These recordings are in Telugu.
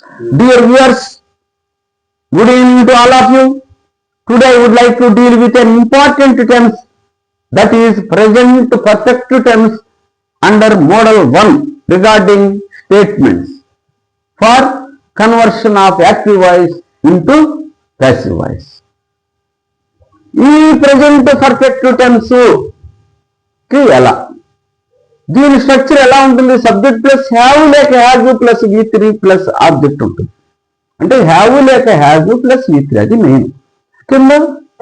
Dear viewers, good evening to all of you. Today I would like to deal with an important tense, that is present perfect tense under model 1 regarding statements for conversion of active voice into passive voice. ఈ ప్రజెంట్ పర్ఫెక్ట్ టెన్స్ కి ఎలా, దీని స్ట్రక్చర్ ఎలా ఉంటుంది? సబ్జెక్ట్ ప్లస్ హ్యావ్ లేక has plus V3 plus object ఉంటుంది. అంటే హ్యావ్ లేక హ్యాజ్ ప్లస్ V3, అది మెయిన్. కింద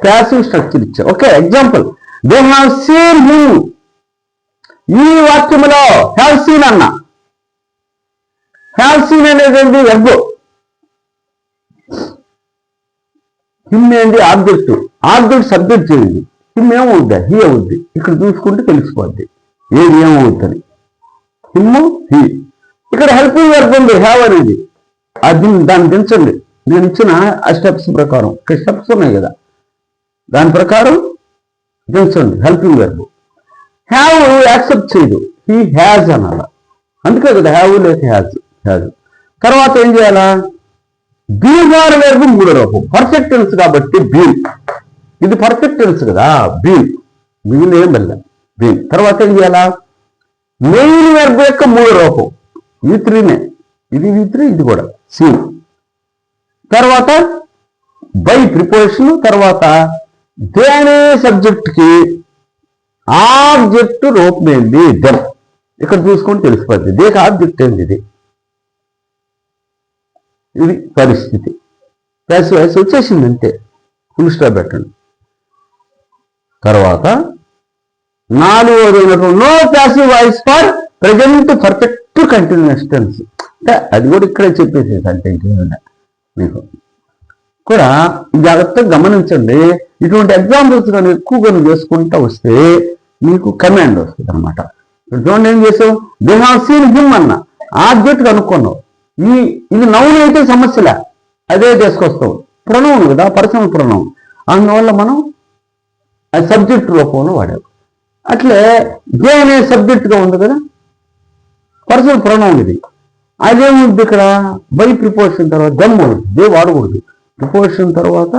ప్యాసివ్ స్ట్రక్చర్ ఇచ్చారు. Okay, example, they have seen him. ఈ వాక్యంలో హ్యావ్ సీన్ అన్న, హ్యావ్ సీన్ అనేది ఏంటి? వెర్బ్. హిమ్ ఏంటి? ఆబ్జెక్ట్. ఆబ్జెక్ట్ సబ్జెక్ట్ చేయండి. హిమ్ ఏమవుద్దా? హీ అవుద్ది. ఇక్కడ చూసుకుంటే తెలిసిపోద్ది ఏది ఏమవుతుంది. Him, he. ఇక్కడ హెల్పింగ్ వర్బ్ ఉంది హ్యావ్ అనేది, అది దాన్ని దించండి. నేను ఇచ్చిన ఆ స్టెప్స్ ప్రకారం, ఇక్కడ స్టెప్స్ ఉన్నాయి కదా, దాని ప్రకారం దించండి హెల్పింగ్ వర్బ్. హ్యావ్ యాక్సెప్ట్ చేయదు, హీ హ్యాజ్ అనాల. అందుకే కదా హ్యావ్ లేక హ్యాజ్. తర్వాత ఏం చేయాలా? బీన్ ఆర్ వెర్బ్ మూడో రూపం, పర్ఫెక్ట్ టెన్స్ కాబట్టి బీన్. ఇది పర్ఫెక్ట్ టెన్స్ కదా, బీన్. బీన్ ఏం వెళ్ళ, బీన్. తర్వాత ఏం చేయాలా? మెయిన్ వెర్బ్ యొక్క మూడో రూపం V3నే. ఇది V3, ఇది కూడా సీన్. తర్వాత బై ప్రిపోజిషన్. తర్వాత దే అనే సబ్జెక్ట్ కి ఆబ్జెక్ట్ రూపం ఏంది? దెమ్. ఇక్కడ చూసుకొని తెలిసిపోద్ది దేనికి ఆబ్జెక్ట్ ఏంది. ఇది పరిస్థితి. ప్యాసివ్ వాయిస్ వచ్చేసింది అంతే, ఫుల్ స్టాప్ పెట్టండి. తర్వాత 4వది no passive voice for present perfect continuous tense. అంటే అది కూడా ఇక్కడే చెప్పేసేది. అంటే మీకు కూడా జాగ్రత్తగా గమనించండి. ఇటువంటి ఎగ్జాంపుల్స్ కానీ ఎక్కువగా చేసుకుంటూ వస్తే మీకు కమాండ్ వస్తుంది అనమాట. చూడండి, ఏం చేసావు? దే హావ్ సీన్ హిమ్ అన్న, ఆబ్జెక్ట్ కనుక్కున్నావు. ఇది నౌన్ అయితే సమస్యలే, అదే తీసుకొస్తావు. ప్రొనౌన్ కదా, పర్సనల్ ప్రొనౌన్. అందువల్ల మనం అది సబ్జెక్ట్ రూపంలో వాడాము. అట్లే దే అనే సబ్జెక్ట్గా ఉంది కదా, పర్సనల్ ప్రొనౌన్ ఇది. అదేముంది ఇక్కడ? బై ప్రిపోజిషన్ తర్వాత దెమ్ ఉంది, దే వాడకూడదు. ప్రిపోజిషన్ తర్వాత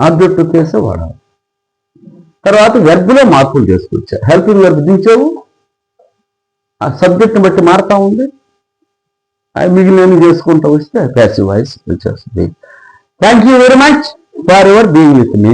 ఆబ్జెక్ట్ కేసే వాడాలి. తర్వాత వెర్బ్లో మార్పులు చేసుకొచ్చా. హెల్పింగ్ వెర్బ్ దించావు, ఆ సబ్జెక్ట్ని బట్టి మారుతా ఉంది. మిగిలిన చేసుకుంటూ వస్తే ప్యాసివ్ వాయిస్ వచ్చేస్తుంది. Thank you very much for your being with me.